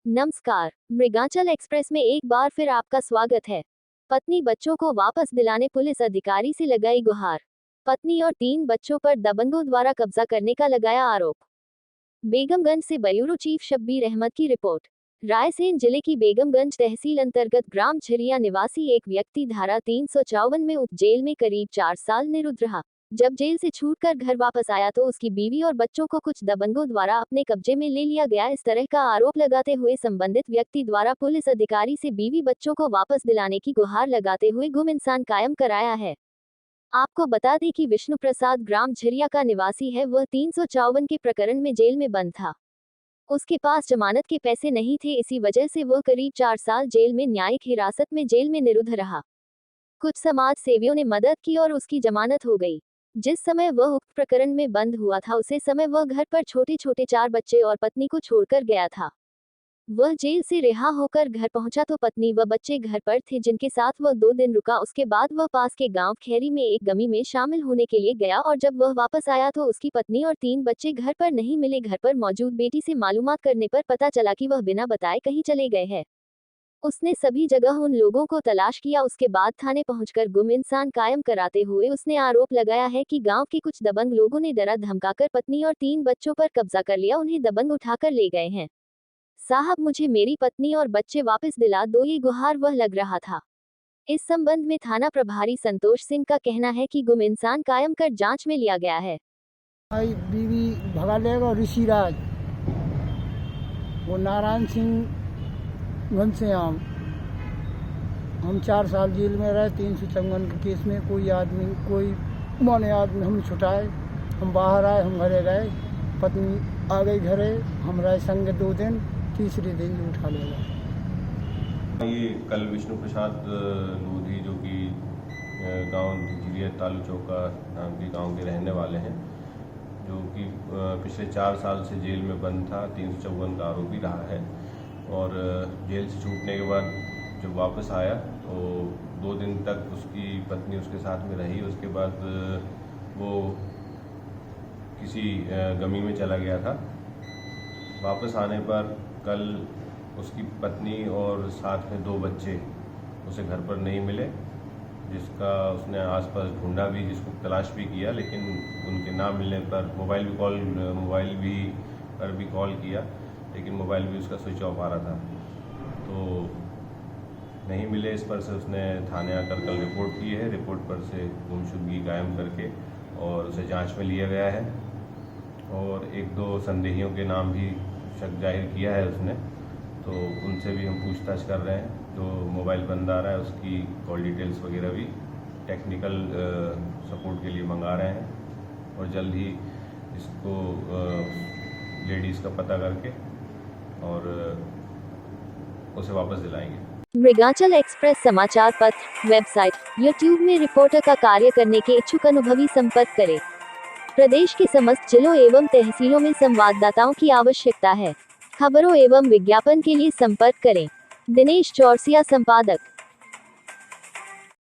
नमस्कार। मृगांचल एक्सप्रेस में एक बार फिर आपका स्वागत है। पत्नी बच्चों को वापस दिलाने पुलिस अधिकारी से लगाई गुहार। पत्नी और 3 बच्चों पर दबंगों द्वारा कब्जा करने का लगाया आरोप। बेगमगंज से ब्यूरो चीफ शब्बीर अहमद की रिपोर्ट। रायसेन जिले की बेगमगंज तहसील अंतर्गत ग्राम झरिया निवासी एक व्यक्ति धारा 354 में उप जेल में करीब 4 साल निरुद्ध रहा। जब जेल से छूटकर घर वापस आया तो उसकी बीवी और बच्चों को कुछ दबंगों द्वारा अपने कब्जे में ले लिया गया। इस तरह का आरोप लगाते हुए संबंधित व्यक्ति द्वारा पुलिस अधिकारी से बीवी बच्चों को वापस दिलाने की गुहार लगाते हुए गुम इंसान कायम कराया है। आपको बता दें कि विष्णु प्रसाद ग्राम झरिया का निवासी है। वह 354 के प्रकरण में जेल में बंद था। उसके पास जमानत के पैसे नहीं थे, इसी वजह से वह करीब 4 साल जेल में न्यायिक हिरासत में जेल में निरुद्ध रहा। कुछ समाज सेवियों ने मदद की और उसकी जमानत हो गई। जिस समय वह उक्त प्रकरण में बंद हुआ था उसे समय वह घर पर छोटे छोटे 4 बच्चे और पत्नी को छोड़कर गया था। वह जेल से रिहा होकर घर पहुंचा तो पत्नी व बच्चे घर पर थे, जिनके साथ वह 2 दिन रुका। उसके बाद वह पास के गांव खैरी में एक गमी में शामिल होने के लिए गया और जब वह वापस आया तो उसकी पत्नी और 3 बच्चे घर पर नहीं मिले। घर पर मौजूद बेटी से मालूमात करने पर पता चला कि वह बिना बताए कहीं चले गए हैं। उसने सभी जगह उन लोगों को तलाश किया। उसके बाद थाने पहुंचकर गुम इंसान कायम कराते हुए उसने आरोप लगाया है कि गांव के कुछ दबंग लोगों ने डरा धमकाकर पत्नी और 3 बच्चों पर कब्जा कर लिया। उन्हें दबंग उठाकर ले गए हैं। साहब, मुझे मेरी पत्नी और बच्चे वापस दिला दो, ये गुहार वह लग रहा था। इस संबंध में थाना प्रभारी संतोष सिंह का कहना है कि गुम इंसान कायम कर जांच में लिया गया है। बीवी भगा लेगा ऋषिराज, वो नारायण सिंह घनश्याम। हम 4 साल जेल में रहे 354 के केस में। कोई मौने आदमी हम छुटाए, हम बाहर आए, हम घरे गए। पत्नी आ गई घरे, हम रहे संग 2 दिन, तीसरे दिन उठा लेगा। ये कल विष्णु प्रसाद लोधी जो कि गांव झिरिया तालू चौका नाम के गांव के रहने वाले हैं, जो कि पिछले 4 साल से जेल में बंद था, 354 का आरोपी रहा है। और जेल से छूटने के बाद जब वापस आया तो 2 दिन तक उसकी पत्नी उसके साथ में रही। उसके बाद वो किसी गमी में चला गया था। वापस आने पर कल उसकी पत्नी और साथ में 2 बच्चे उसे घर पर नहीं मिले, जिसका उसने आसपास ढूंढा भी, जिसको तलाश भी किया, लेकिन उनके ना मिलने पर मोबाइल पर भी कॉल किया, लेकिन मोबाइल भी उसका स्विच ऑफ आ रहा था। तो नहीं मिले। इस पर से उसने थाने आकर कल रिपोर्ट की है। रिपोर्ट पर से गुमशुदगी कायम करके और उसे जांच में लिया गया है। और 1-2 संदेहियों के नाम भी शक जाहिर किया है उसने, तो उनसे भी हम पूछताछ कर रहे हैं। जो मोबाइल बंद आ रहा है उसकी कॉल डिटेल्स वगैरह भी टेक्निकल सपोर्ट के लिए मंगा रहे हैं और जल्द ही इसको लेडीज़ का पता करके और उसे वापस दिलाएंगे। मृगांचल एक्सप्रेस समाचार पत्र, वेबसाइट, यूट्यूब में रिपोर्टर का कार्य करने के इच्छुक अनुभवी संपर्क करें। प्रदेश के समस्त जिलों एवं तहसीलों में संवाददाताओं की आवश्यकता है। खबरों एवं विज्ञापन के लिए संपर्क करें। दिनेश चौरसिया, संपादक।